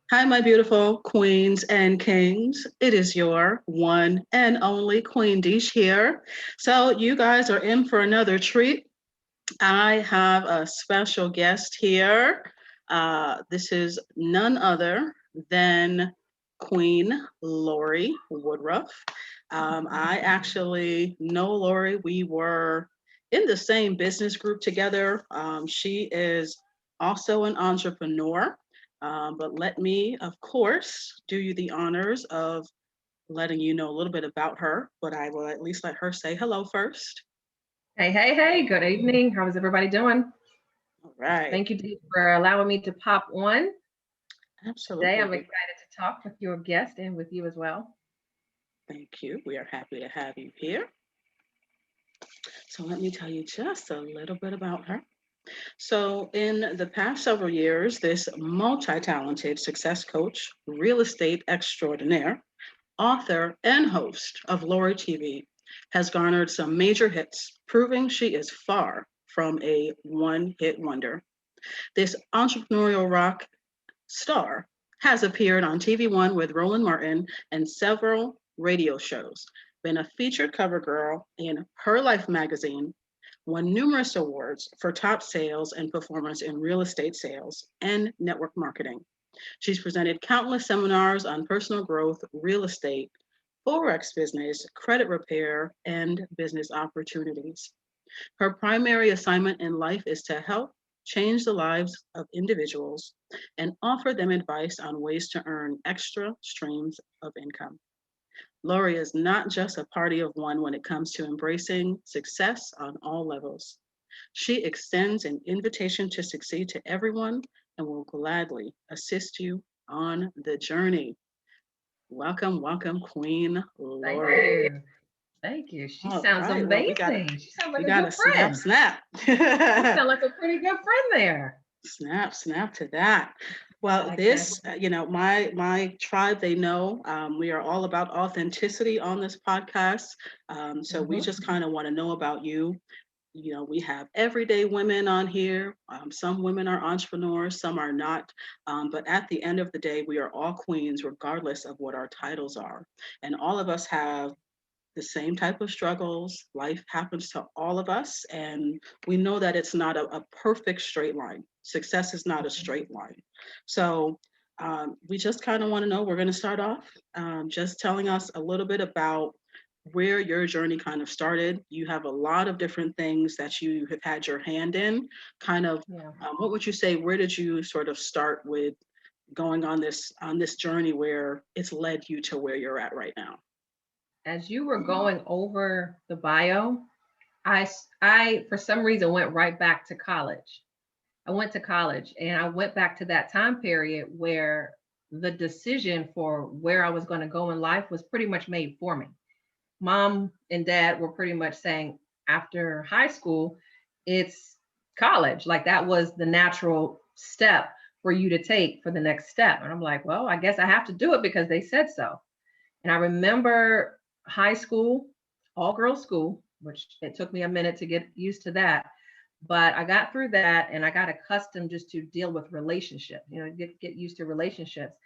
Hi, my beautiful queens and kings. It is your one and only Queen Dish here. So, you guys are in for another treat. I have a special guest here. This is none other than Queen Lorie Woodruff. I actually know Lorie. We were in the same business group together. She is also an entrepreneur. But let me, of course, do you the honors of letting you know a little bit about her, but I will at least let her say hello first. Hey, hey, hey, good evening. How is everybody doing? All right. Thank you Dee, for allowing me to pop on. Today I'm Absolutely. excited to talk with your guest and with you as well. Thank you. We are happy to have you here. So let me tell you just a little bit about her. So, in the past several years, this multi talented success coach, real estate extraordinaire, author, and host of Lorie TV has garnered some major hits, proving she is far from a one hit wonder. This entrepreneurial rock star has appeared on TV One with Roland Martin and several radio shows, been a featured cover girl in Her Life magazine, won numerous awards for top sales and performance in real estate sales and network marketing. She's presented countless seminars on personal growth, real estate, Forex business, credit repair, and business opportunities. Her primary assignment in life is to help change the lives of individuals and offer them advice on ways to earn extra streams of income. Lorie is not just a party of one when it comes to embracing success on all levels. She extends an invitation to succeed to everyone and will gladly assist you on the journey. Welcome, welcome, Queen Thank Lorie. you. Thank you. She All sounds right, well, amazing. She sounds we like a got to good snap, friend. snap. You sound like a pretty good friend there. Snap, snap to that. Well, Like that. this, my tribe, they know we are all about authenticity on this podcast. So we Hmm. just kind of want to know about you. We have everyday women on here. Some women are entrepreneurs, some are not. But at the end of the day, we are all queens, regardless of what our titles are. And all of us have the same type of struggles. Life happens to all of us, and we know that it's not a perfect straight line. Success is not a straight line. So we just kind of want to know. We're going to start off just telling us a little bit about where your journey kind of started. You have a lot of different things that you have had your hand in. Kind of, Yeah. what would you say? Where did you sort of start with going on this journey where it's led you to where you're at right now? As you were going over the bio, I for some reason went right back to college. I went to college and I went back to that time period where the decision for where I was going to go in life was pretty much made for me. Mom and dad were pretty much saying after high school, it's college. Like that was the natural step for you to take for the next step. And I'm like, well, I guess I have to do it because they said so. And I remember high school, all girls school, which it took me a minute to get used to that. But I got through that and I got accustomed just to deal with relationships, get used to relationships.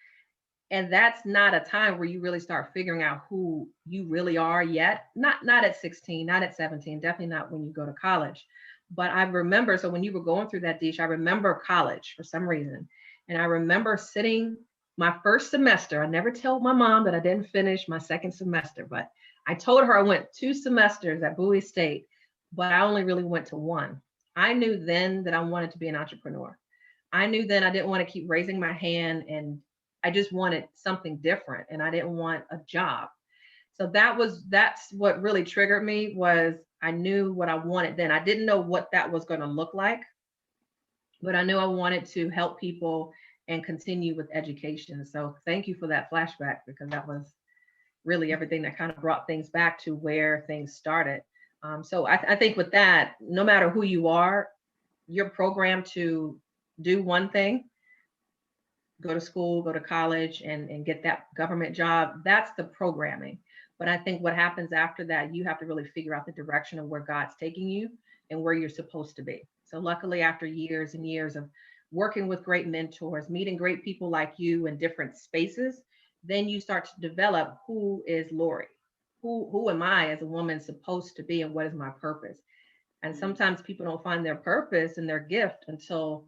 And that's not a time where you really start figuring out who you really are yet. Not at 16, not at 17, definitely not when you go to college. But I remember, so when you were going through that dish, I remember college for some reason. And I remember sitting my first semester. I never told my mom that I didn't finish my second semester, but I told her I went 2 semesters at Bowie State, but I only really went to one. I knew then that I wanted to be an entrepreneur. I knew then I didn't want to keep raising my hand, and I just wanted something different and I didn't want a job. So that's what really triggered me was I knew what I wanted then. I didn't know what that was going to look like, but I knew I wanted to help people and continue with education. So thank you for that flashback because that was really everything that kind of brought things back to where things started. So I think with that, no matter who you are, you're programmed to do one thing, go to school, go to college, and get that government job. That's the programming. But I think what happens after that, you have to really figure out the direction of where God's taking you and where you're supposed to be. So luckily, after years and years of working with great mentors, meeting great people like you in different spaces, then you start to develop who is Lorie? Who am I as a woman supposed to be and what is my purpose? And Mm, sometimes people don't find their purpose and their gift until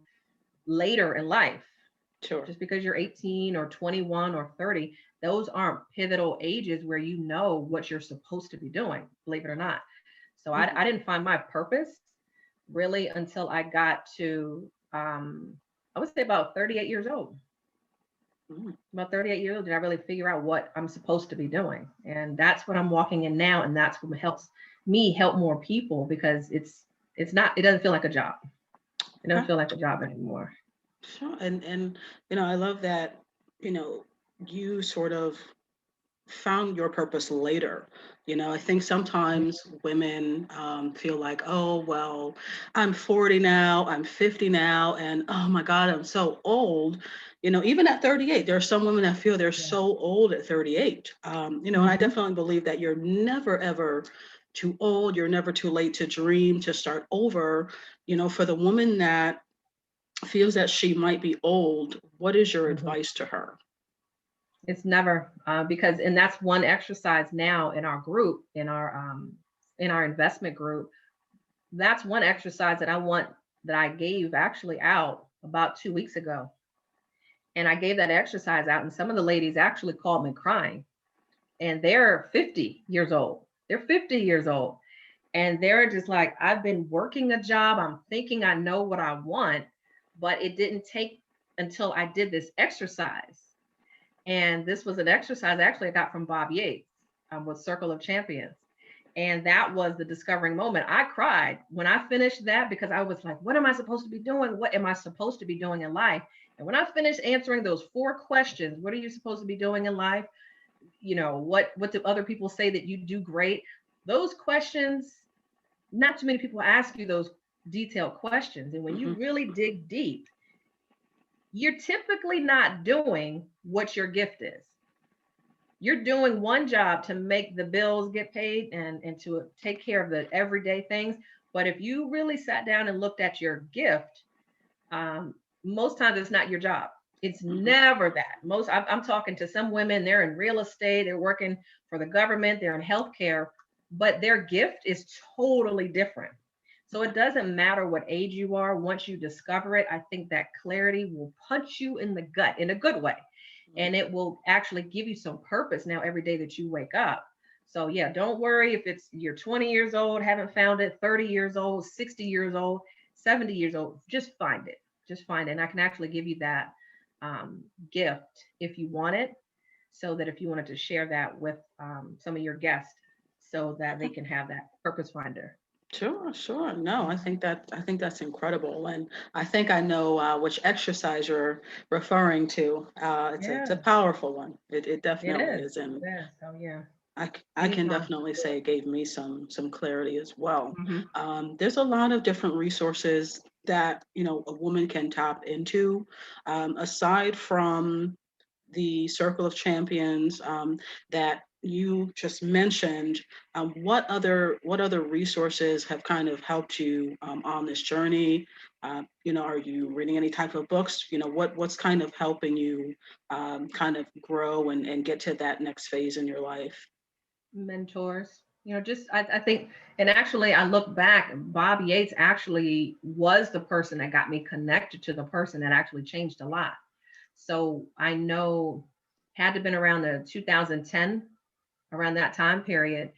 later in life. sure. Just because you're 18 or 21 or 30, those aren't pivotal ages where you know what you're supposed to be doing, believe it or not. So Mhm. I didn't find my purpose really until I got to, I would say about 38 years old. Mm. About 38 years old, did I really figure out what I'm supposed to be doing? And that's what I'm walking in now. And that's what helps me help more people because it's not, it doesn't feel like a job. It doesn't Okay. feel like a job anymore. Sure. And I love that, you know, you sort of found your purpose later. I think sometimes women feel like, oh, well, I'm 40 now, I'm 50 now, and oh my God, I'm so old. Even at 38, there are some women that feel they're Yeah. so old at 38. And I Hmm. definitely believe that you're never, ever too old. You're never too late to dream, to start over. For the woman that feels that she might be old, what is your Hmm. advice to her? It's never because, and that's one exercise now in our group, in our investment group. That's one exercise that I want that I gave actually out about 2 weeks ago. And I gave that exercise out, and some of the ladies actually called me crying, and they're 50 years old. They're 50 years old. And they're just like, I've been working a job. I'm thinking I know what I want, but it didn't take until I did this exercise. And this was an exercise actually I got from Bob Yates with Circle of Champions. And that was the discovering moment. I cried when I finished that because I was like, what am I supposed to be doing? What am I supposed to be doing in life? And when I finished answering those 4 questions, what are you supposed to be doing in life? What do other people say that you do great? Those questions, not too many people ask you those detailed questions. And when you Hmm. really dig deep, you're typically not doing what your gift is. You're doing one job to make the bills get paid and to take care of the everyday things. But if you really sat down and looked at your gift, um, most times it's not your job. It's Hmm. never that. I'm talking to some women, they're in real estate, they're working for the government, they're in healthcare, but their gift is totally different. So it doesn't matter what age you are. Once you discover it, I think that clarity will punch you in the gut in a good way. And it will actually give you some purpose now every day that you wake up. So yeah, don't worry if it's you're 20 years old, haven't found it, 30 years old, 60 years old, 70 years old, just find it. Just find it. And I can actually give you that gift if you want it, so that if you wanted to share that with some of your guests, so that they Okay. can have that purpose finder. Sure, sure. No, I Mhm. think that's incredible, and I think I know which exercise you're referring to. It's a Yeah, powerful one. It it definitely is. is, and It is. So yeah, I can anytime. definitely say it gave me some clarity as well. Hmm. There's a lot of different resources that a woman can tap into, aside from the Circle of Champions that you just mentioned. What other resources have kind of helped you on this journey? Are you reading any type of books? What's kind of helping you kind of grow and get to that next phase in your life? Mentors. Just I think, and actually, I look back. Bob Yates actually was the person that got me connected to the person that actually changed a lot. So I know had to been around the 2010, around that time period,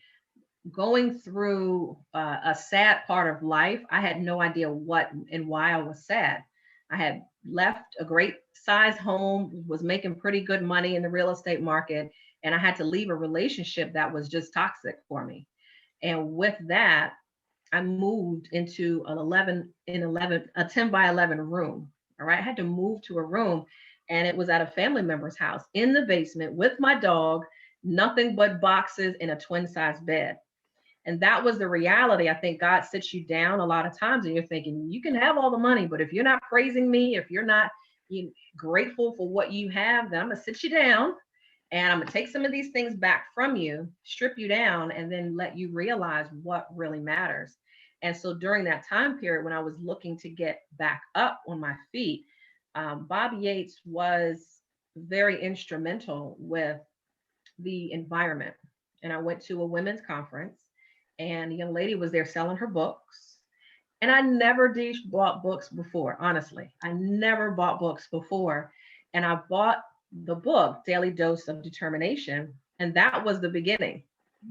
going through a sad part of life. I had no idea what and why I was sad. I had left a great size home, was making pretty good money in the real estate market, and I had to leave a relationship that was just toxic for me. And with that, I moved into an 10 by 11 room. All right. I had to move to a room, and it was at a family member's house in the basement with my dog, nothing but boxes and a twin size bed. And that was the reality. I think God sits you down a lot of times and you're thinking, you can have all the money, but if you're not praising me, if you're not grateful for what you have, then I'm going to sit you down and I'm going to take some of these things back from you, strip you down, and then let you realize what really matters. And so during that time period, when I was looking to get back up on my feet, Bob Yates was very instrumental with the environment. And I went to a women's conference, and a young lady was there selling her books. And I never bought books before, honestly. I never bought books before. And I bought the book, Daily Dose of Determination. And that was the beginning.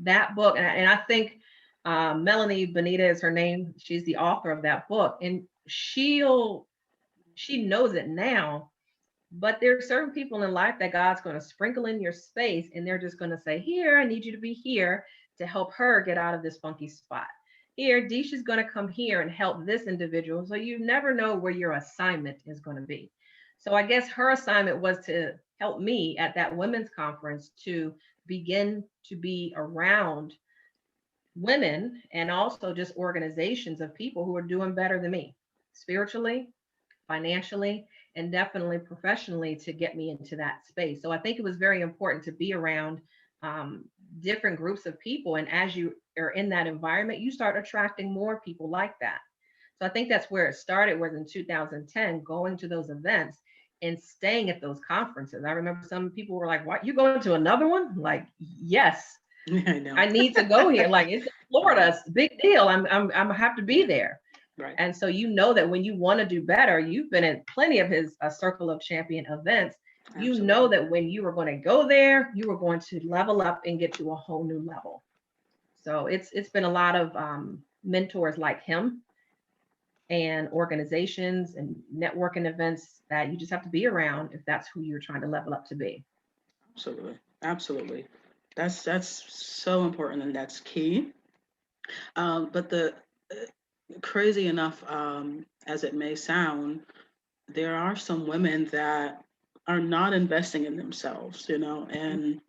That book, and I think Melanie Bonita is her name. She's the author of that book. And she knows it now, but there are certain people in life that God's going to sprinkle in your space, and they're just going to say, here, I need you to be here to help her get out of this funky spot. Here, Disha's going to come here and help this individual. So you never know where your assignment is going to be. So I guess her assignment was to help me at that women's conference to begin to be around women and also just organizations of people who are doing better than me spiritually, financially, and definitely professionally to get me into that space. So I think it was very important to be around different groups of people. And as you are in that environment, you start attracting more people like that. So I think that's where it started, was in 2010, going to those events and staying at those conferences. I remember some people were like, what, you going to another one? Like, yes, I know. I need to go here. Like, it's in Florida, it's a big deal. I'm have to be there. Right. And so you know that when you want to do better, you've been in plenty of his Circle of Champion events. You know Absolutely. that when you were going to go there, you were going to level up and get to a whole new level. So it's been a lot of mentors like him and organizations and networking events that you just have to be around if that's who you're trying to level up to be. Absolutely. Absolutely. That's so important and that's key. But the crazy enough as it may sound, there are some women that are not investing in themselves, and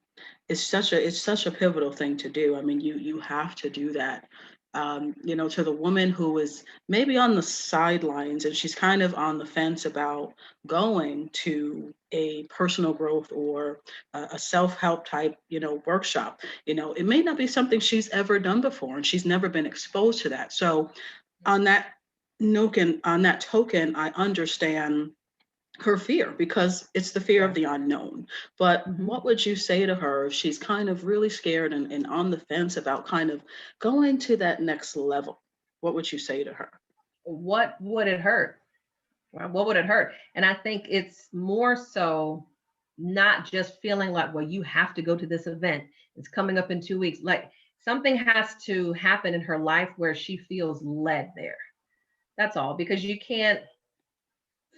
it's such a pivotal thing to do. I mean, you have to do that. To the woman who is maybe on the sidelines and she's kind of on the fence about going to a personal growth or a self-help type, workshop. It may not be something she's ever done before and she's never been exposed to that. So on that on that token, I understand her fear because it's the fear of Yes. the unknown. But Mhm. what would you say to her if she's kind of really scared and on the fence about kind of going to that next level? What would you say to her? What would it hurt? Right? What would it hurt? And I think it's more so not just feeling like, well, you have to go to this event. It's coming up in 2 weeks. Like, something has to happen in her life where she feels led there. That's all, because you can't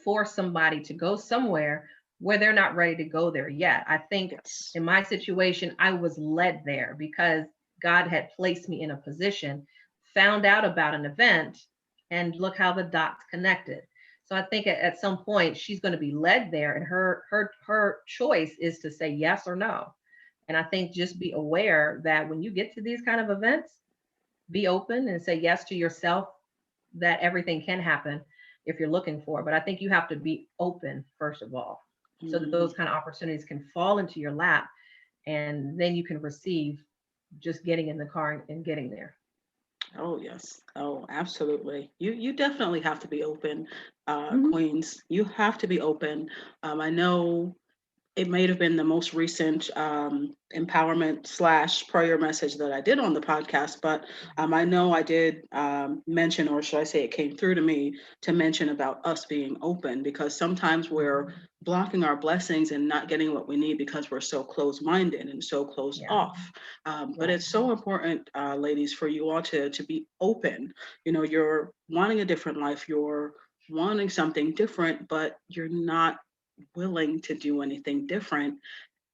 force somebody to go somewhere where they're not ready to go there yet. I think Yes. in my situation, I was led there because God had placed me in a position, found out about an event, and look how the dots connected. So I think at some point she's going to be led there, and her choice is to say yes or no. And I think just be aware that when you get to these kind of events, be open and say yes to yourself, that everything can happen if you're looking for. But I think you have to be open, first of all, so that Mhm. those kind of opportunities can fall into your lap, and then you can receive just getting in the car and getting there. Oh yes. Oh, absolutely. You definitely have to be open, Mhm. Queens. You have to be open. I know it may have been the most recent empowerment slash prayer message that I did on the podcast, but I know I did mention, or should I say it came through to me to mention about us being open because sometimes we're blocking our blessings and not getting what we need because we're so closed minded and so closed Yeah. off. But Yeah. it's so important, ladies, for you all to be open. You're wanting a different life, you're wanting something different, but you're not willing to do anything different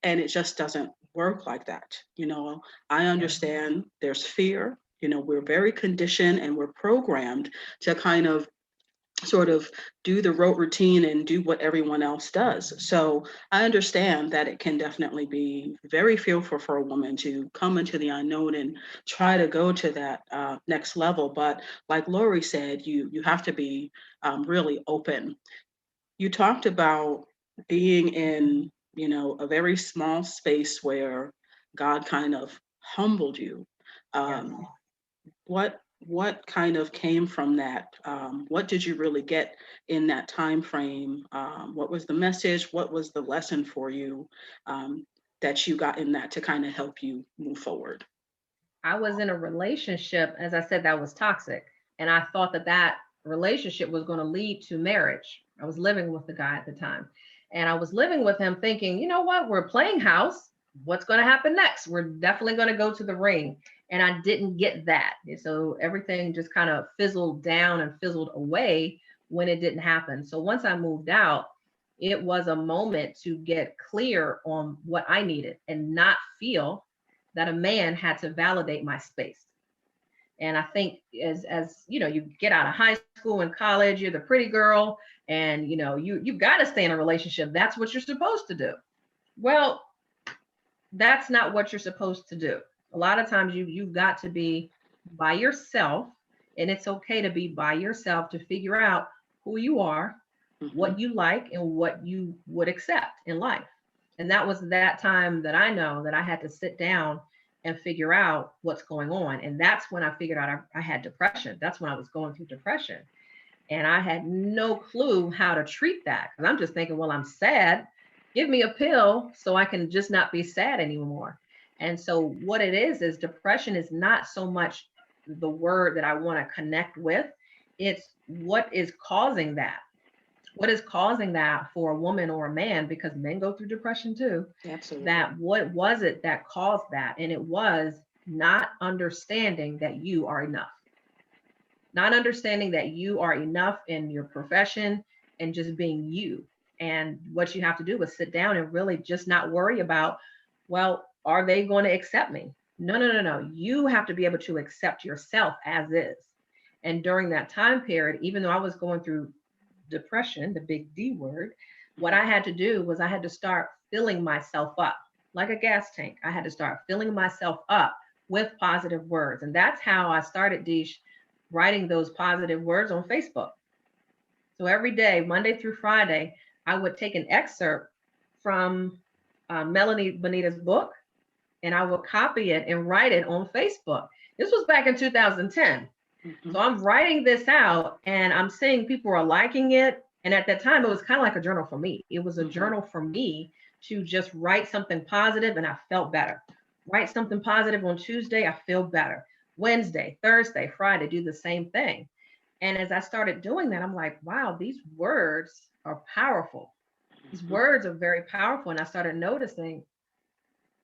and it just doesn't work like that. I Yes. understand there's fear. We're very conditioned and we're programmed to kind of sort of do the rote routine and do what everyone else does. So I understand that it can definitely be very fearful for a woman to come into the unknown and try to go to that next level. But like Lorie said, you have to be really open. You talked about being in, a very small space where God kind of humbled you. Yes. Um, what what kind of came from that? What did you really get in that time frame? What was the message? What was the lesson for you that you got in that to kind of help you move forward? I was in a relationship, as I said, that was toxic. And I thought that that relationship was going to lead to marriage. I was living with the guy at the time. And I was living with him thinking, you know what? We're playing house. What's going to happen next? We're definitely going to go to the ring. And I didn't get that. And so everything just kind of fizzled down and fizzled away when it didn't happen. So once I moved out, it was a moment to get clear on what I needed and not feel that a man had to validate my space. And I think as you know, you get out of high school and college, you're the pretty girl, and you know, you've got to stay in a relationship. That's what you're supposed to do. Well, that's not what you're supposed to do. A lot of times you've got to be by yourself, and it's okay to be by yourself to figure out who you are, Hmm. what you like, and what you would accept in life. And that was that time that I know that I had to sit down and figure out what's going on. And that's when I figured out I had depression. That's when I was going through depression. And I had no clue how to treat that. Because I'm just thinking, well, I'm sad. Give me a pill so I can just not be sad anymore. And so, what it is depression is not so much the word that I want to connect with, it's what is causing that. What is causing that for a woman or a man, because men go through depression too, Absolutely. that what was it that caused that? And it was not understanding that you are enough, not understanding that you are enough in your profession and just being you. And what you have to do is sit down and really just not worry about, well, are they going to accept me? No, no, no, no. You have to be able to accept yourself as is. And during that time period, even though I was going through depression, the big D word, what I had to do was I had to start filling myself up like a gas tank. I had to start filling myself up with positive words. And that's how I started, Deesh, writing those positive words on Facebook. So every day, Monday through Friday, I would take an excerpt from Melanie Bonita's book and I would copy it and write it on Facebook. This was back in 2010. Hmm. So I'm writing this out and I'm seeing people are liking it. And at that time, it was kind of like a journal for me. It was a Hmm. journal for me to just write something positive and I felt better. Write something positive on Tuesday, I feel better. Wednesday, Thursday, Friday, do the same thing. And as I started doing that, I'm like, wow, these words are powerful. These Hmm. words are very powerful. And I started noticing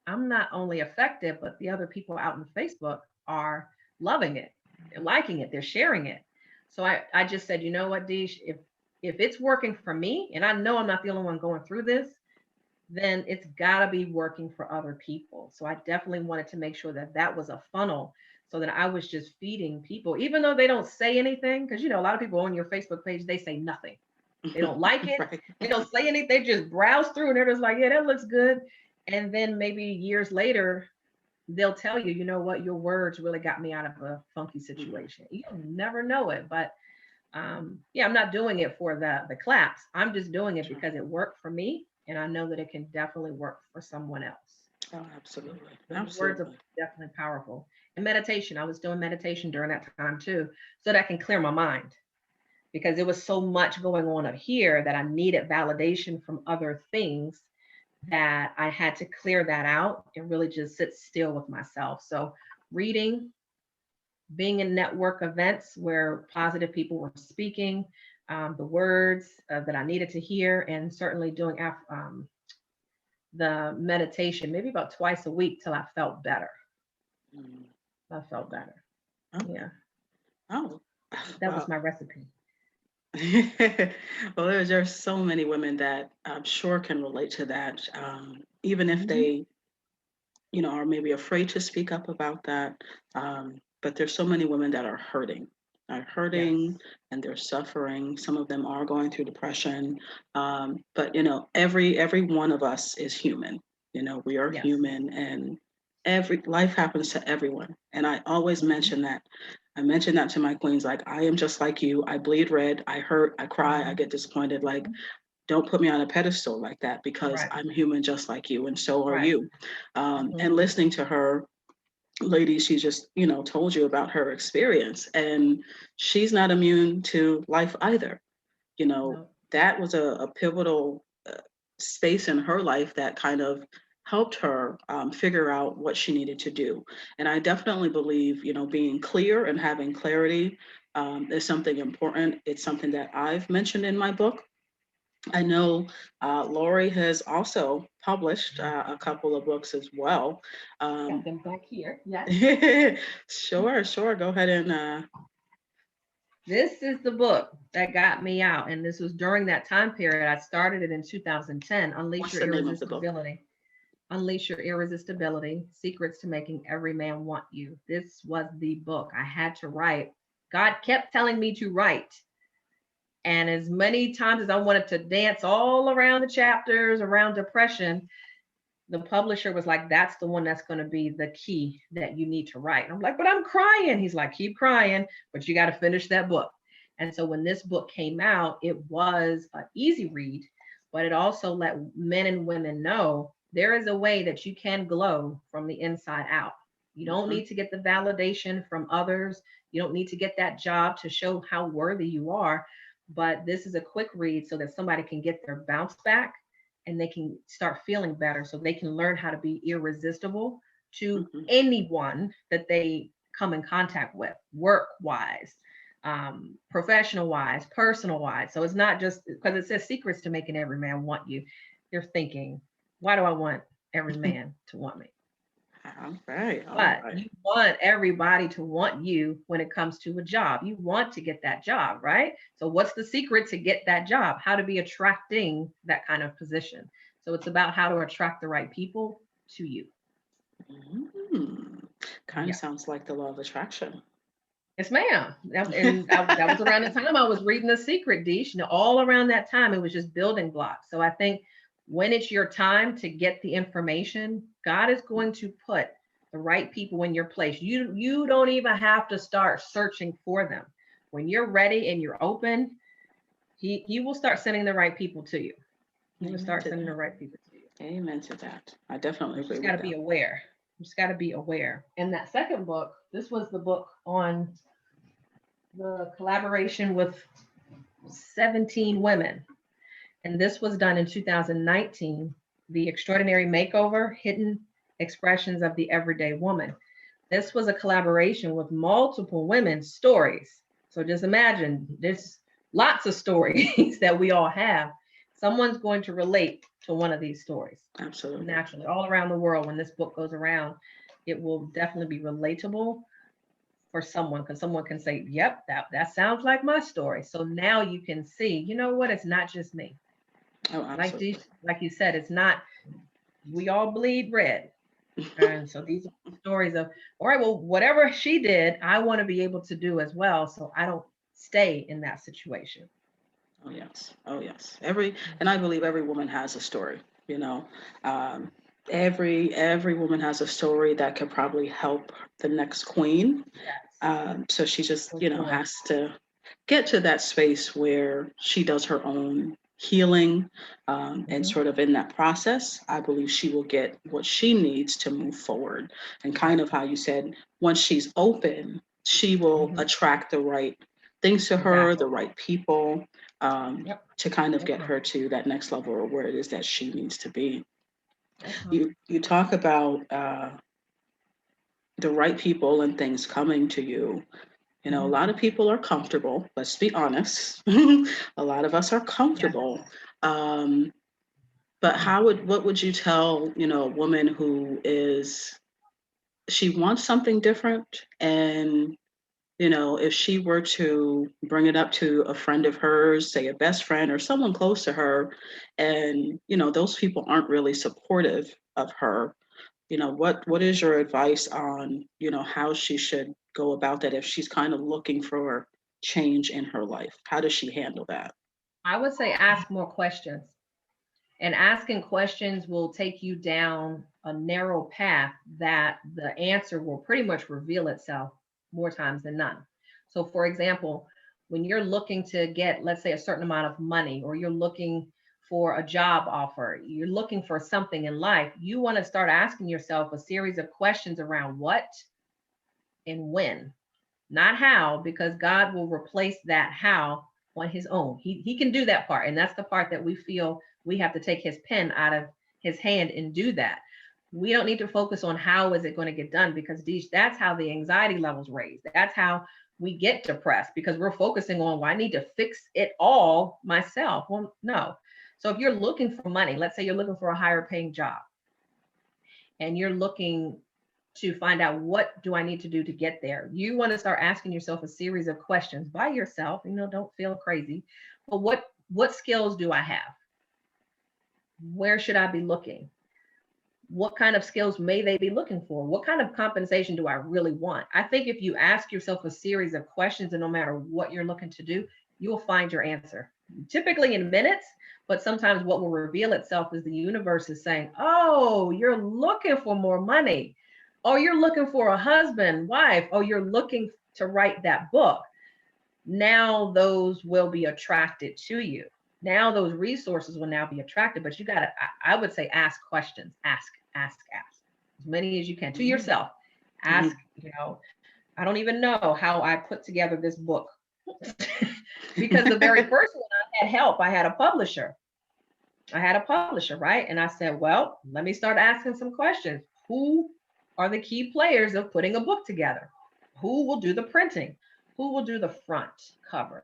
I'm not only effective, but the other people out on Facebook are loving it. They're liking it. They're sharing it. So I just said, you know what, Deesh, if it's working for me, and I know I'm not the only one going through this, then it's got to be working for other people. So I definitely wanted to make sure that that was a funnel so that I was just feeding people, even though they don't say anything. Because, you know, a lot of people on your Facebook page, they say nothing. They don't like it. Right. They don't say anything. They just browse through and they're just like, yeah, that looks good. And then maybe years later, they'll tell you, you know what, your words really got me out of a funky Hmm. situation. You'll never know it. But yeah, I'm not doing it for the claps. I'm just doing it Sure. because it worked for me. And I know that it can definitely work for someone else. Oh, absolutely. Those words are Absolutely. definitely powerful. And meditation, I was doing meditation during that time too, so that I can clear my mind because there was so much going on up here that I needed validation from other things that I had to clear that out and really just sit still with myself. So, reading, being in network events where positive people were speaking, the words that I needed to hear, and certainly doing the meditation maybe about twice a week till I felt better. Mm. I felt Okay. better. Okay. Yeah, Oh, that was wow. my recipe. Well, there's so many women that I'm sure can relate to that, even if Hmm. they, are maybe afraid to speak up about that. But there's so many women that are Yes, hurting, and they're suffering. Some of them are going through depression. But every one of us is human. We are yes. human, and every life happens to everyone. And I always Hmm. mention that. I mention that to my queens, like, I am just like you. I bleed red. I hurt. I cry. I Hmm. get disappointed. Like, Hmm. don't put me on a pedestal like that, because Right, I'm human just like you, and so are right. you. Hmm. And listening to her, lady, she just, told you about her experience, and she's not immune to life either. You know, No. that was a pivotal space in her life that kind of helped her figure out what she needed to do. And I definitely believe, being clear and having clarity is something important. It's something that I've mentioned in my book. I know Lorie has also published a couple of books as well. Got them back here. Yes. Sure, sure. Go ahead and This is the book that got me out. And this was during that time period. I started it in 2010. Unleash what's Your the name of the book? Irresistibility. Unleash Your Irresistibility, Secrets to Making Every Man Want You. This was the book I had to write. God kept telling me to write. And as many times as I wanted to dance all around the chapters around depression, the publisher was like, that's the one that's going to be the key that you need to write. And I'm like, but I'm crying. He's like, keep crying, but you got to finish that book. And so when this book came out, it was an easy read, but it also let men and women know there is a way that you can glow from the inside out. You don't Mhm. need to get the validation from others. You don't need to get that job to show how worthy you are. But this is a quick read so that somebody can get their bounce back and they can start feeling better so they can learn how to be irresistible to Mhm. anyone that they come in contact with, work wise, professional wise, personal wise. So it's not just because it says secrets to making every man want you. You're thinking, why do I want every man to want me? All right, all But right. you want everybody to want you when it comes to a job. You want to get that job, right? So, what's the secret to get that job? How to be attracting that kind of position. So, it's about how to attract the right people to you. Kind of Yeah. sounds like the law of attraction. Yes, ma'am. That was around the time I was reading The Secret, Deesh. All around that time, it was just building blocks. So, I think when it's your time to get the information, God is going to put the right people in your place. You don't even have to start searching for them. When you're ready and you're open, he will start sending the right people to you. He will Amen start to sending the that. right people to you. Amen to that. I definitely You agree just got with to be that. aware. You just got to be aware. And that second book, this was the book on the collaboration with 17 women. And this was done in 2019, The Extraordinary Makeover, Hidden Expressions of the Everyday Woman. This was a collaboration with multiple women's stories. So just imagine there's lots of stories that we all have. Someone's going to relate to one of these stories Absolutely. naturally, all around the world. When this book goes around, it will definitely be relatable for someone because someone can say, yep, that sounds like my story. So now you can see, you know what, it's not just me. Oh, Like absolutely. these, like you said, it's not, we all bleed red. And so these are stories of, all right, well, whatever she did, I want to be able to do as well. So I don't stay in that situation. Oh yes. Oh yes. And I believe every woman has a story. You know, um, every woman has a story that could probably help the next queen. Yes, So she just, for sure. has to get to that space where she does her own healing. And Mhm. sort of in that process, I believe she will get what she needs to move forward. And kind of how you said, once she's open, she will Mhm. attract the right things to her, Exactly. the right people, Yep. to kind of Yes, get ma'am. her to that next level or where it is that she needs to be. Yes, ma'am. You talk about the right people and things coming to you. A Mhm. lot of people are comfortable. Let's be honest. A lot of us are Yes. comfortable. Um, but what would you tell, a woman who she wants something different, and if she were to bring it up to a friend of hers, say a best friend or someone close to her, and those people aren't really supportive of her, what is your advice on, how she should go about that if she's kind of looking for change in her life? How does she handle that? I would say ask more questions. And asking questions will take you down a narrow path that the answer will pretty much reveal itself more times than none. So, for example, when you're looking to get, let's say, a certain amount of money, or you're looking for a job offer, you're looking for something in life, you want to start asking yourself a series of questions around what? and when, not how, because God will replace that how on his own. He can do that part. And that's the part that we feel we have to take his pen out of his hand and do that. We don't need to focus on how is it going to get done, because that's how the anxiety levels raise. That's how we get depressed, because we're focusing on, well, I need to fix it all myself. Well, no. So if you're looking for money, let's say you're looking for a higher paying job and you're looking to find out, what do I need to do to get there? You want to start asking yourself a series of questions by yourself. Don't feel crazy. But what skills do I have? Where should I be looking? What kind of skills may they be looking for? What kind of compensation do I really want? I think if you ask yourself a series of questions, and no matter what you're looking to do, you will find your answer, typically in minutes. But sometimes what will reveal itself is the universe is saying, oh, you're looking for more money. Oh, you're looking for a husband, wife. Oh, you're looking to write that book. Now those will be attracted to you. Now those resources will now be attracted, but you got to, I would say, ask questions, ask as many as you can to yourself. Ask, I don't even know how I put together this book because the very first one I had help. I had a publisher, right? And I said, well, let me start asking some questions. Who are the key players of putting a book together? Who will do the printing? Who will do the front cover?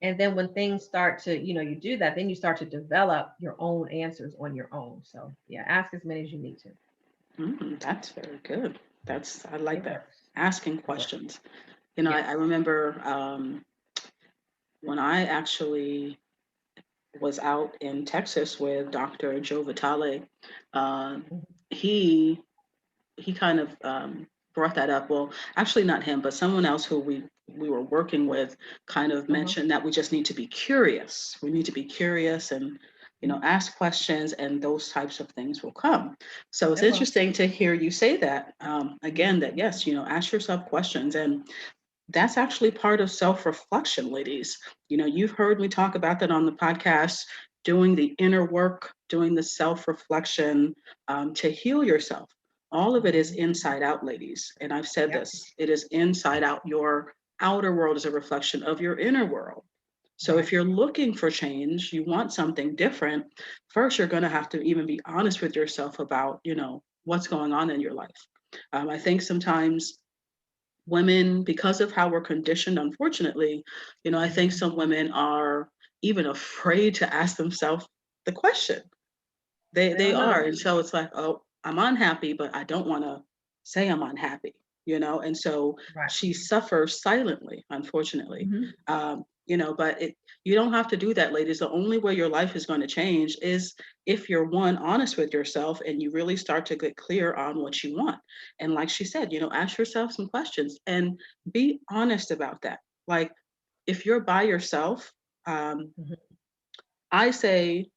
And then when things start to, you do that, then you start to develop your own answers on your own. So yeah, ask as many as you need to. That's very good. I like that. Asking questions. I remember when I actually was out in Texas with Dr. Joe Vitale, he kind of brought that up. Well, actually not him, but someone else who we were working with kind of mentioned that we just need to be curious. We need to be curious and, ask questions, and those types of things will come. So it's interesting to hear you say that again, that yes, ask yourself questions. And that's actually part of self-reflection, ladies. You've heard me talk about that on the podcast, doing the inner work, doing the self-reflection to heal yourself. All of it is inside out, ladies. And I've said this, it is inside out. Your outer world is a reflection of your inner world. So if you're looking for change, you want something different, first, you're going to have to even be honest with yourself about, what's going on in your life. I think sometimes women, because of how we're conditioned, unfortunately, I think some women are even afraid to ask themselves the question. They are. And so it's like, oh, I'm unhappy, but I don't want to say I'm unhappy, and so she suffers silently, unfortunately. But you don't have to do that, ladies. The only way your life is going to change is if you're honest with yourself and you really start to get clear on what you want. And like she said, ask yourself some questions and be honest about that. Like if you're by yourself, I say,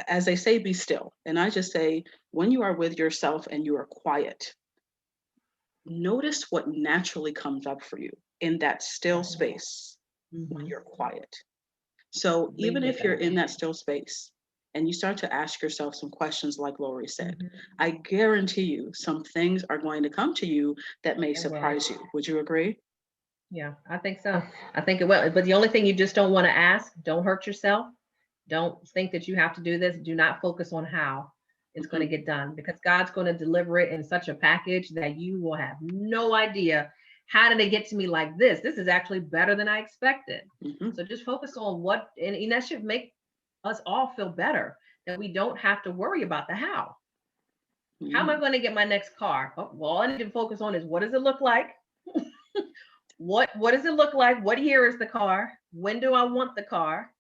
as they say, be still. And I just say, when you are with yourself and you are quiet, notice what naturally comes up for you in that still space when you're quiet. So even if you're in that still space and you start to ask yourself some questions, like Lorie said, I guarantee you some things are going to come to you that may surprise you. Would you agree? Yeah, I think so. I think it will. But the only thing you just don't want to ask, don't hurt yourself. Don't think that you have to do this. Do not focus on how it's going to get done, because God's going to deliver it in such a package that you will have no idea, how did it get to me like this? This is actually better than I expected. So just focus on what, and that should make us all feel better, that we don't have to worry about the how. How am I going to get my next car? Oh, well, all I need to focus on is, what does it look like? What does it look like? What year is the car? When do I want the car?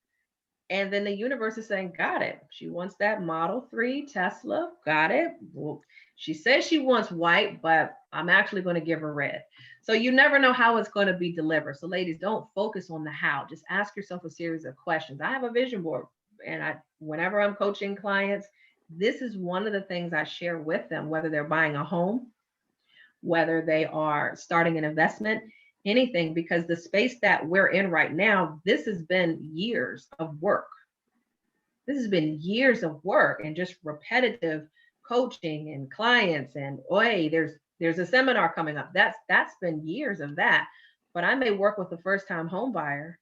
And then the universe is saying, got it. She wants that Model 3 Tesla. Got it. Well, she says she wants white, but I'm actually going to give her red. So you never know how it's going to be delivered. So ladies, don't focus on the how. Just ask yourself a series of questions. I have a vision board, and whenever I'm coaching clients, this is one of the things I share with them, whether they're buying a home, whether they are starting an investment, anything, because the space that we're in right now, this has been years of work. This has been years of work and just repetitive coaching and clients, and there's there's a seminar coming up. That's been years of that. But I may work with a first time home buyer,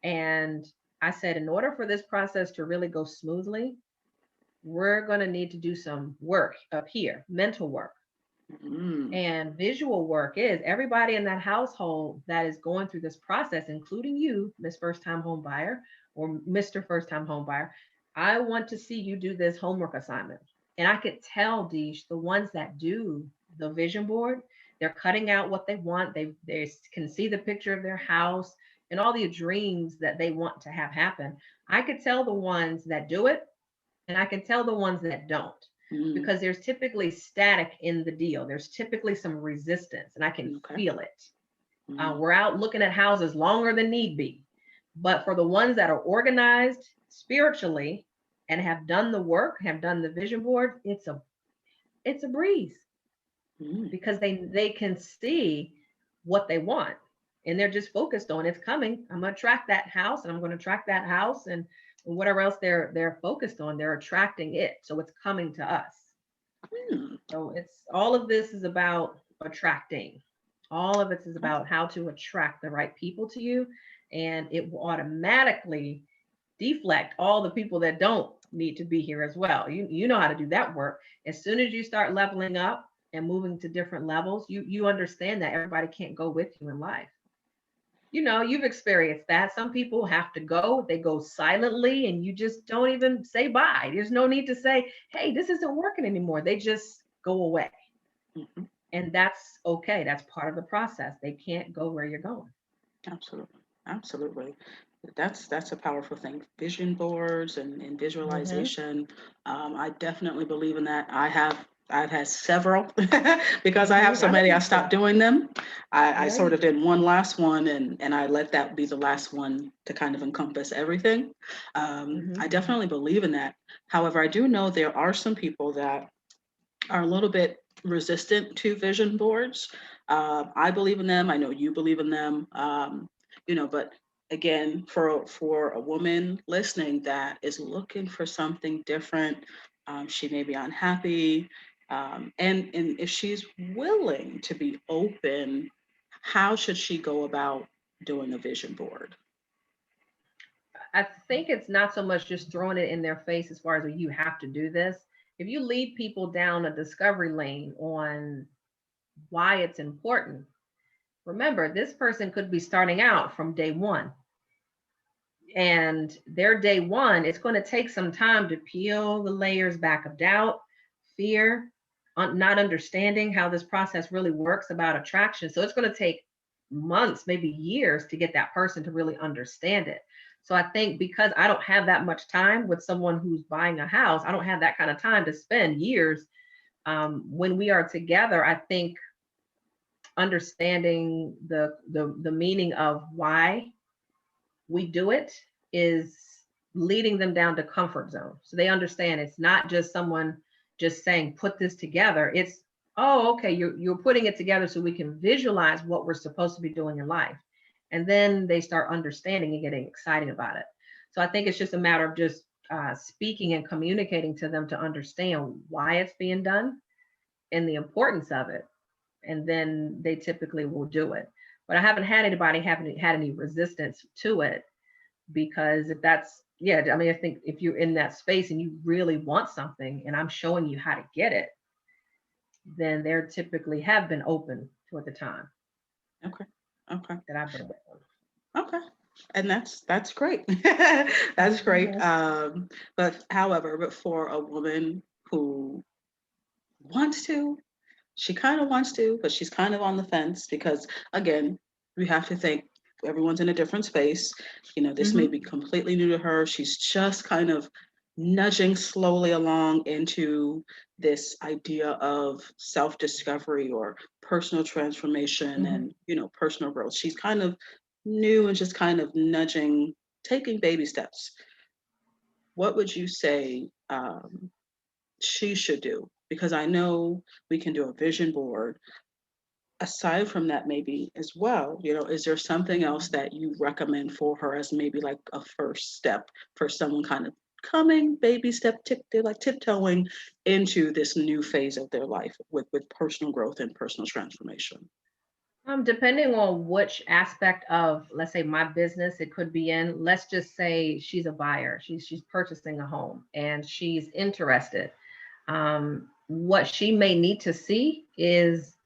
and I said, in order for this process to really go smoothly, we're going to need to do some work up here, mental work. Mm. And visual work is everybody in that household that is going through this process, including you, Miss First Time Home Buyer or Mr. First Time Home Buyer. I want to see you do this homework assignment. And I could tell, Deesh, the ones that do the vision board, they're cutting out what they want. They can see the picture of their house and all the dreams that they want to have happen. I could tell the ones that do it, and I can tell the ones that don't, Mm. because there's typically static in the deal. There's typically some resistance, and I can Okay. feel it. Mm. We're out looking at houses longer than need be. But for the ones that are organized spiritually and have done the work, have done the vision board, it's a breeze, Mm. because they can see what they want, and they're just focused on it's coming. I'm going to track that house, and I'm going to track that house, and whatever else they're focused on, they're attracting it, so it's coming to us. Mm. So it's all of this is about attracting. All of it is Okay. about how to attract the right people to you, and it will automatically deflect all the people that don't need to be here as well. You know how to do that work. As soon as you start leveling up and moving to different levels, you understand that everybody can't go with you in life. You've experienced that. Some people have to go, they go silently, and you just don't even say bye. There's no need to say, hey, this isn't working anymore. They just go away. Mhm. And that's okay. That's part of the process. They can't go where you're going. Absolutely. Absolutely. That's a powerful thing. Vision boards and Hmm. visualization. I definitely believe in that. I've had several because I have Hmm. so I know many. I you stopped did. doing them. I I know you sort of did. did one last one, and I let that be the last one to kind of encompass everything. I Hmm. definitely believe in that. However, I do know there are some people that are a little bit resistant to vision boards. I believe in them. I know you believe in them. But again, for a woman listening that is looking for something different, she may be unhappy, and if she's willing to be open, how should she go about doing a vision board? I think it's not so much just throwing it in their face as far as you have to do this. If you lead people down a discovery lane on why it's important, remember, this person could be starting out from day one. And their day one, it's going to take some time to peel the layers back of doubt, fear, not understanding how this process really works about attraction. So it's going to take months, maybe years, to get that person to really understand it. So I think because I don't have that much time with someone who's buying a house, I don't have that kind of time to spend years. When we are together, I think understanding the meaning of why we do it is leading them down to comfort zone, so they understand it's not just someone just saying put this together. It's, oh, okay, you're putting it together so we can visualize what we're supposed to be doing in life, and then they start understanding and getting excited about it. So I think it's just a matter of just speaking and communicating to them to understand why it's being done and the importance of it, and then they typically will do it. But I haven't had anybody having had any resistance to it, because if that's, yeah, I mean, I think if you're in that space and you really want something and I'm showing you how to get it, then they're typically have been open for the time Okay. Okay. that I've been with Okay. And that's great. That's them. great. Yes. But for a woman who wants to, she kind of wants to, but she's kind of on the fence because, again, we have to think everyone's in a different space. This may Hmm. be completely new to her. She's just kind of nudging slowly along into this idea of self-discovery or personal transformation Hmm. and, personal growth. She's kind of new and just kind of nudging, taking baby steps. What would you say she should do? Because I know we can do a vision board. Aside from that, maybe as well, is there something else that you recommend for her as maybe like a first step for someone kind of coming baby step, they're like tiptoeing into this new phase of their life with personal growth and personal transformation? Depending on which aspect of, let's say, my business it could be in, let's just say she's a buyer, she's purchasing a home and she's interested. What she may need to see is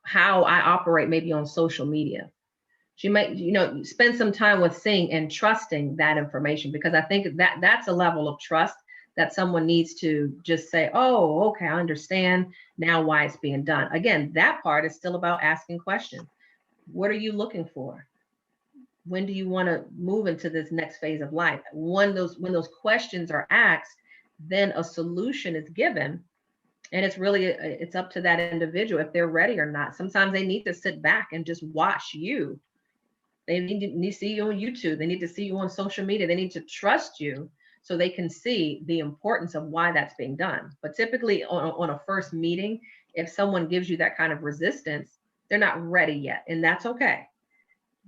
how I operate maybe on social media. She might, spend some time with seeing and trusting that information, because I think that that's a level of trust that someone needs to just say, oh, okay, I understand now why it's being done. Again, that part is still about asking questions. What are you looking for? When do you want to move into this next phase of life? When those questions are asked, then a solution is given, and it's up to that individual if they're ready or not. Sometimes they need to sit back and just watch you. They need to see you on YouTube. They need to see you on social media. They need to trust you so they can see the importance of why that's being done. But typically on a first meeting, if someone gives you that kind of resistance, they're not ready yet. And that's okay.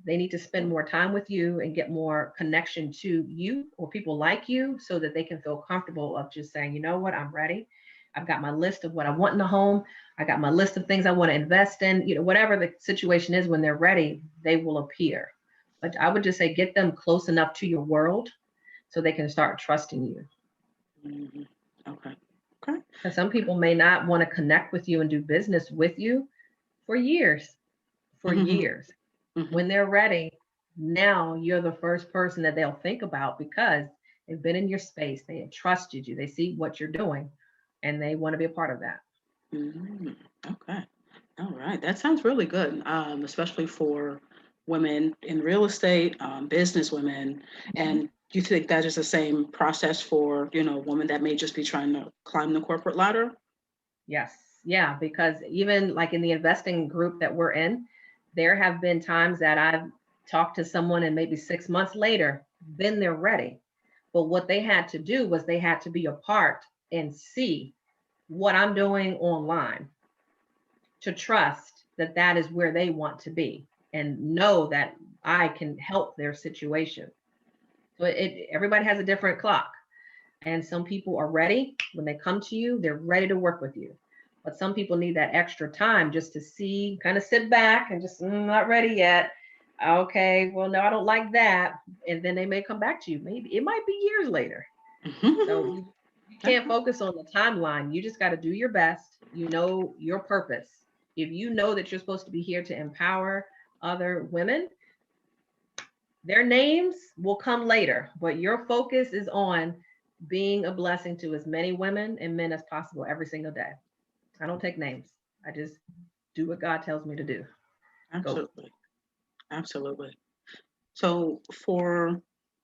They need to spend more time with you and get more connection to you or people like you so that they can feel comfortable of just saying, you know what, I'm ready. I've got my list of what I want in the home. I got my list of things I want to invest in. Whatever the situation is, when they're ready, they will appear. But I would just say get them close enough to your world so they can start trusting you. Hmm. Okay. Okay. Because some people may not want to connect with you and do business with you for years, for Hmm. years. Hmm. When they're ready, now you're the first person that they'll think about because they've been in your space. They have trusted you. They see what you're doing and they want to be a part of that. Hmm. Okay. All right. That sounds really good, especially for women in real estate, business women. Mhm. And do you think that is the same process for, women that may just be trying to climb the corporate ladder? Yes. Yeah. Because even like in the investing group that we're in, there have been times that I've talked to someone and maybe 6 months later, then they're ready. But what they had to do was they had to be a part and see what I'm doing online to trust that that is where they want to be and know that I can help their situation. So everybody has a different clock. And some people are ready when they come to you, they're ready to work with you. But some people need that extra time just to see, kind of sit back and just not ready yet. Okay, well, no, I don't like that. And then they may come back to you. Maybe it might be years later. So you can't focus on the timeline. You just got to do your best. You know your purpose. If you know that you're supposed to be here to empower other women, their names will come later, but your focus is on being a blessing to as many women and men as possible every single day. I don't take names. I just do what God tells me to do. Go. Absolutely. Absolutely. So for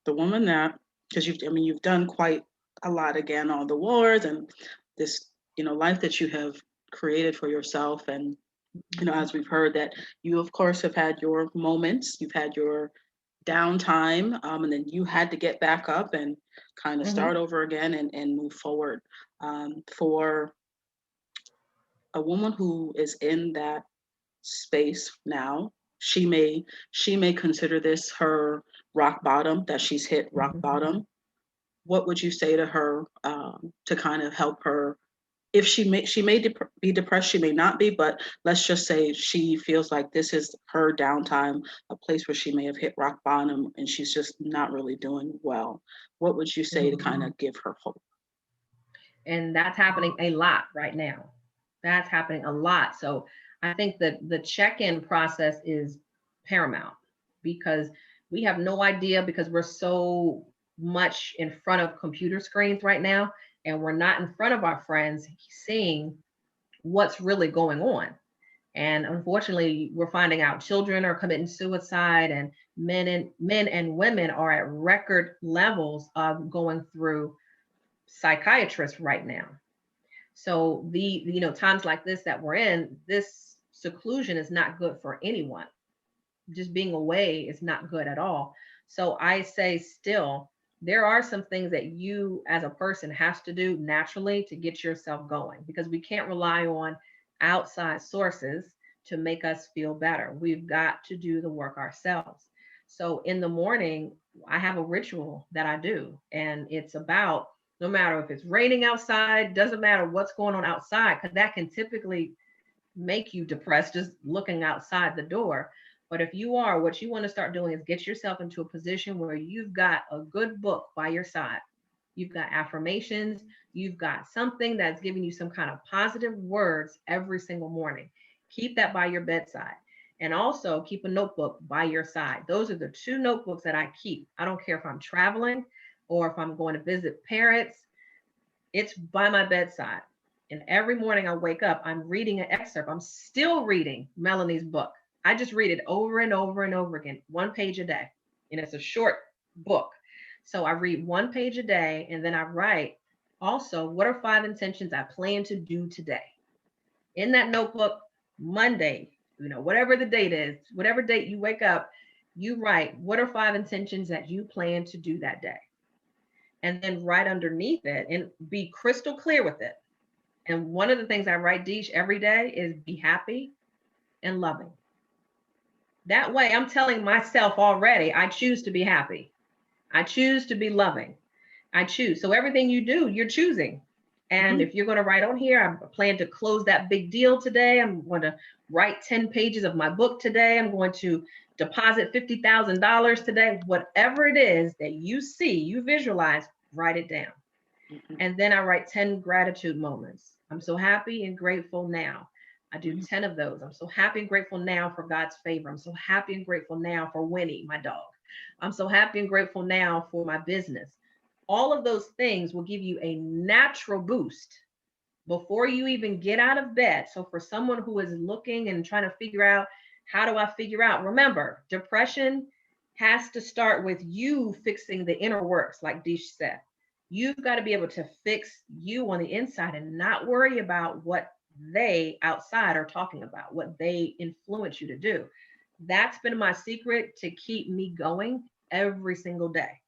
the woman that, because you've done quite a lot again, all the wars and this, life that you have created for yourself. And, as we've heard that you, of course, have had your moments, you've had your downtime, and then you had to get back up and kind of Mm-hmm. start over again and move forward. For a woman who is in that space now, she may consider this her rock bottom, that she's hit rock Mm-hmm. bottom. What would you say to her, to kind of help her? If she may be depressed, she may not be, but let's just say she feels like this is her downtime, a place where she may have hit rock bottom and she's just not really doing well. What would you say to Mm-hmm. kind of give her hope? And that's happening a lot right now. That's happening a lot. So I think that the check-in process is paramount because we have no idea, because we're so much in front of computer screens right now, and we're not in front of our friends seeing what's really going on. And unfortunately, we're finding out children are committing suicide, and men and women are at record levels of going through psychiatrists right now. So times like this that we're in, this seclusion is not good for anyone. Just being away is not good at all. So I say still, there are some things that you as a person has to do naturally to get yourself going, because we can't rely on outside sources to make us feel better. We've got to do the work ourselves. So in the morning, I have a ritual that I do, and it's about, no matter if it's raining outside, doesn't matter what's going on outside, because that can typically make you depressed just looking outside the door. But if you are, what you want to start doing is get yourself into a position where you've got a good book by your side. You've got affirmations, you've got something that's giving you some kind of positive words every single morning. Keep that by your bedside. And also keep a notebook by your side. Those are the two notebooks that I keep. I don't care if I'm traveling or if I'm going to visit parents, it's by my bedside. And every morning I wake up, I'm reading an excerpt. I'm still reading Melanie's book. I just read it over and over and over again, one page a day. And it's a short book. So I read one page a day, and then I write also, what are 5 intentions I plan to do today? In that notebook, Monday, whatever the date is, whatever date you wake up, you write, what are 5 intentions that you plan to do that day? And then right underneath it, and be crystal clear with it. And one of the things I write, Deesh, every day is be happy and loving. That way I'm telling myself already, I choose to be happy. I choose to be loving. I choose. So everything you do, you're choosing. And if you're going to write on here, I plan to close that big deal today. I'm going to write 10 pages of my book today. I'm going to deposit $50,000 today. Whatever it is that you see, you visualize, write it down. And then I write 10 gratitude moments. I'm so happy and grateful now. I do 10 of those. I'm so happy and grateful now for God's favor. I'm so happy and grateful now for Winnie, my dog. I'm so happy and grateful now for my business. All of those things will give you a natural boost before you even get out of bed. So for someone who is looking and trying to figure out, how do I figure out? Remember, depression has to start with you fixing the inner works, like Deesh said. You've got to be able to fix you on the inside and not worry about what they outside are talking about, what they influence you to do. That's been my secret to keep me going every single day.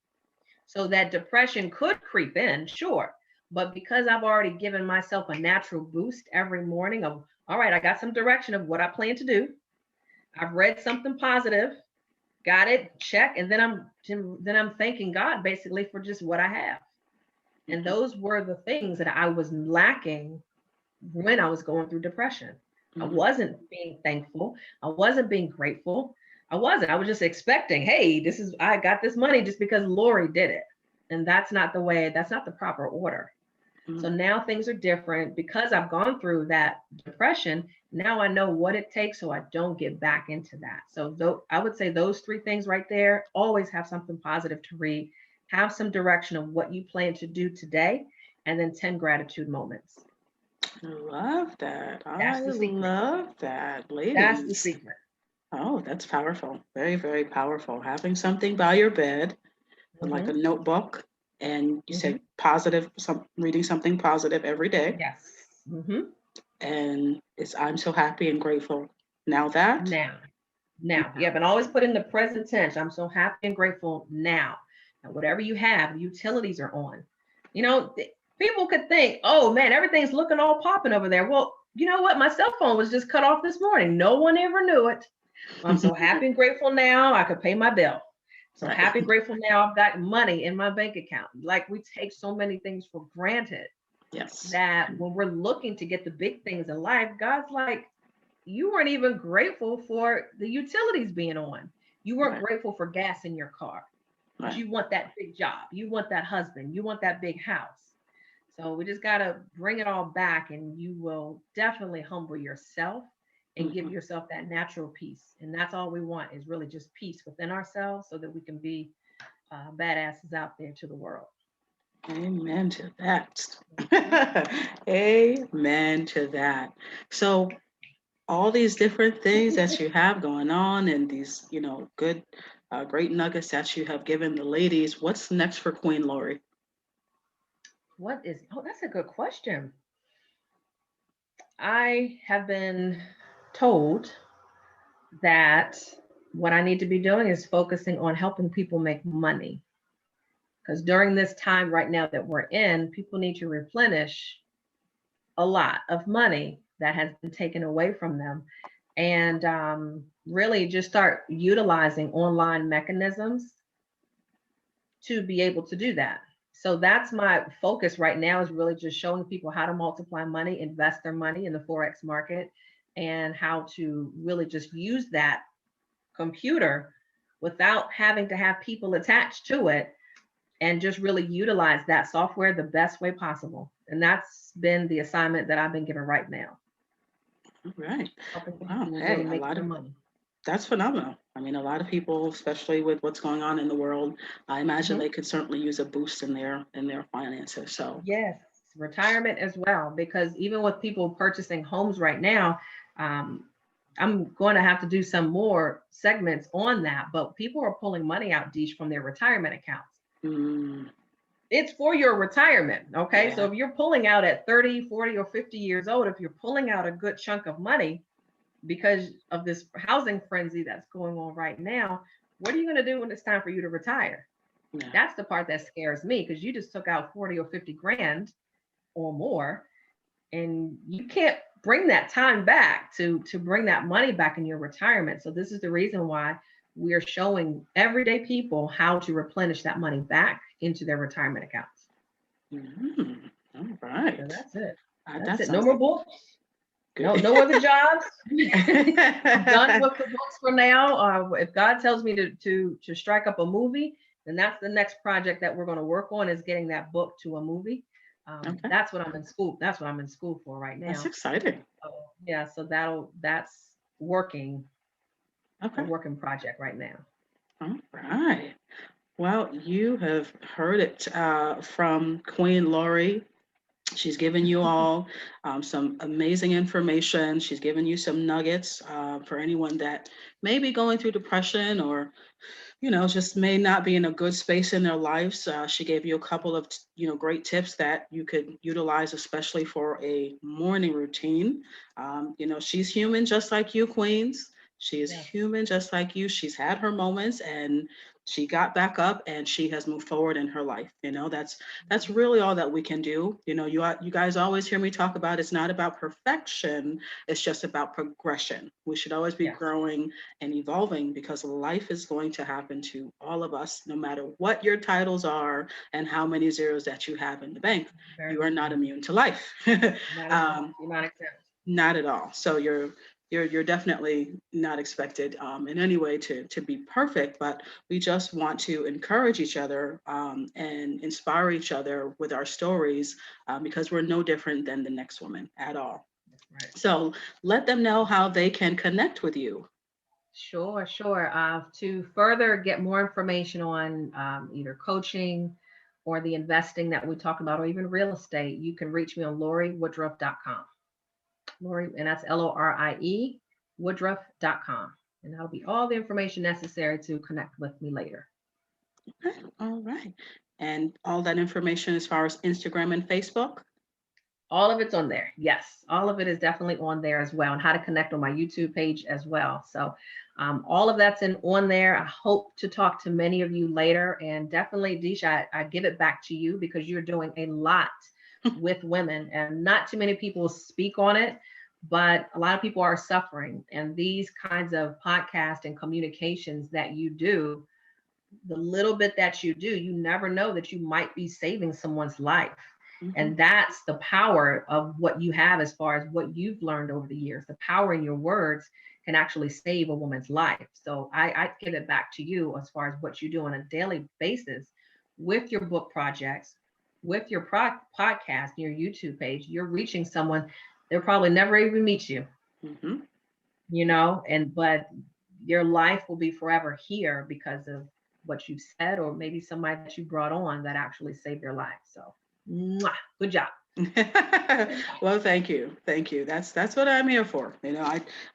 So that depression could creep in, sure. But because I've already given myself a natural boost every morning of, all right, I got some direction of what I plan to do. I've read something positive, got it, check. And then I'm thanking God basically for just what I have. And those were the things that I was lacking when I was going through depression. I wasn't being thankful. I wasn't being grateful. I wasn't. I was just expecting, hey, I got this money just because Lorie did it. And that's not the proper order. So now things are different because I've gone through that depression. Now I know what it takes so I don't get back into that. So I would say those three things right there, always have something positive to read, have some direction of what you plan to do today, and then 10 gratitude moments. Love that. That's I the secret. love that, That's the ladies. secret. Oh, that's powerful. Very, very powerful. Having something by your bed, like a Mm-hmm. notebook, and you Mm-hmm. say positive, reading something positive every day. Yes. Mm-hmm. And it's, I'm so happy and grateful. Now that, Now. Now, yep, and always put in the present tense. I'm so happy and grateful now. And whatever you have, utilities are on. People could think, oh man, everything's looking all popping over there. Well, you know what? My cell phone was just cut off this morning. No one ever knew it. I'm so happy and grateful now I could pay my bill. So right. happy and grateful now I've got money in my bank account. Like, we take so many things for granted Yes. that when we're looking to get the big things in life, God's like, you weren't even grateful for the utilities being on. You weren't Right. grateful for gas in your car, but Right. you want that big job. You want that husband. You want that big house. So we just got to bring it all back, and you will definitely humble yourself and give yourself that natural peace. And that's all we want, is really just peace within ourselves so that we can be badasses out there to the world. Amen to that. Amen to that. So all these different things that you have going on, and these, good, great nuggets that you have given the ladies. What's next for Queen Lorie? That's a good question. I have been told that what I need to be doing is focusing on helping people make money. Because during this time right now that we're in, people need to replenish a lot of money that has been taken away from them, and really just start utilizing online mechanisms to be able to do that. So that's my focus right now, is really just showing people how to multiply money, invest their money in the Forex market, and how to really just use that computer without having to have people attached to it, and just really utilize that software the best way possible. And that's been the assignment that I've been given right now, All right. helping Wow. people Hey, really a make lot their of money. that's phenomenal. I mean, a lot of people, especially with what's going on in the world, I imagine Mhm. they could certainly use a boost in their finances. So, Yes, retirement as well, because even with people purchasing homes right now, um, I'm going to have to do some more segments on that. But people are pulling money out, Deesh, from their retirement accounts. mm, It's for your retirement. Okay. So yeah, if you're pulling out at 30, 40, or 50 years old, if you're pulling out a good chunk of money because of this housing frenzy that's going on right now, what are you going to do when it's time for you to retire? yeah. That's the part that scares me, because you just took out 40 or 50 grand or more, and you can't bring that time back to bring that money back in your retirement. So this is the reason why we are showing everyday people how to replenish that money back into their retirement accounts. Mm, all So right. that's it. That's That it. No sounds more like books. good. No other jobs. I'm done with the books for now. If God tells me to strike up a movie, then that's the next project that we're going to work on, is getting that book to a movie. Okay, That's what I'm in school. That's what I'm in school for right that's now. exciting. So, yeah, so that's working, a Okay, working project right now. all right. Well, you have heard it from Queen Lorie. She's given you all some amazing information. She's given you some nuggets for anyone that may be going through depression, or just may not be in a good space in their lives. She gave you a couple of great tips that you could utilize, especially for a morning routine. She's human just like you, Queens. She is Yes, human just like you. She's had her moments, and she got back up, and she has moved forward in her life. That's really all that we can do. You guys always hear me talk about, it's not about perfection, it's just about progression. We should always be yes, growing and evolving, because life is going to happen to all of us, no matter what your titles are and how many zeros that you have in the bank. very You are not true. immune to life. Not exempt. um, You're not exempt. Not at all. So you're definitely not expected in any way to be perfect, but we just want to encourage each other and inspire each other with our stories, because we're no different than the next woman at all. That's right. So let them know how they can connect with you. Sure, sure. To further get more information on either coaching or the investing that we talk about, or even real estate, you can reach me on LorieWoodruff.com. Lorie, and that's Lorie Woodruff.com. And that'll be all the information necessary to connect with me later. Okay, all right. And all that information as far as Instagram and Facebook? All of it's on there. Yes, all of it is definitely on there as well, and how to connect on my YouTube page as well. So all of that's in on there. I hope to talk to many of you later, and definitely, Disha, I give it back to you, because you're doing a lot with women, and not too many people speak on it, but a lot of people are suffering. And these kinds of podcasts and communications that you do, the little bit that you do, you never know that you might be saving someone's life. Mhm. And that's the power of what you have, as far as what you've learned over the years. The power in your words can actually save a woman's life. So I give it back to you, as far as what you do on a daily basis with your book projects, with your podcast, your YouTube page. You're reaching someone, they'll probably never even meet you, Mhm. and but your life will be forever here because of what you said, or maybe somebody that you brought on that actually saved their life. So, mwah, good job. Well, thank you. Thank you. That's what I'm here for.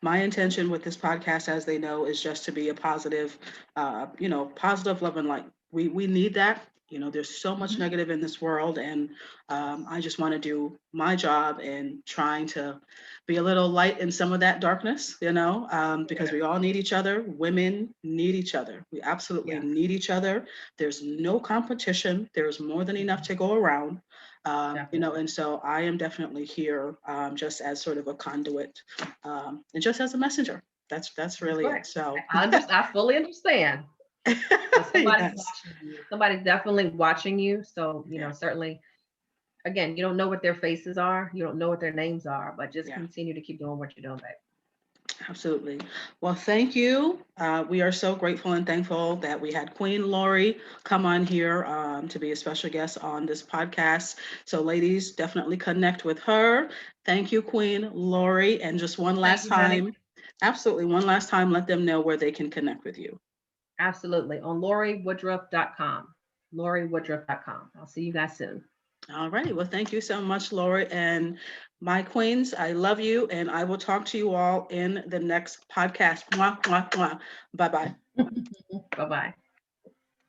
My intention with this podcast, as they know, is just to be a positive, positive love and light. We need that. There's so much Mhm. negative in this world, and I just want to do my job in trying to be a little light in some of that darkness. Because Yeah, we all need each other. Women need each other. We absolutely yeah, need each other. There's no competition. There's more than enough mhm, to go around. definitely. And so I am definitely here just as sort of a conduit, and just as a messenger. That's That's really right. it. So I fully understand. So somebody's Yes. watching you. Somebody's definitely watching you. So, Yeah. certainly, again, you don't know what their faces are. You don't know what their names are, but just Yeah. continue to keep doing what you're doing, babe. Absolutely. Well, thank you. We are so grateful and thankful that we had Queen Lorie come on here to be a special guest on this podcast. So, ladies, definitely connect with her. Thank you, Queen Lorie. And just one Thank last you, honey. time, absolutely, one last time, let them know where they can connect with you. Absolutely. On LorieWoodruff.com. LorieWoodruff.com. I'll see you guys soon. All righty. Well, thank you so much, Lorie. And my queens, I love you. And I will talk to you all in the next podcast. Mwah, mwah, mwah. Bye bye. Bye bye.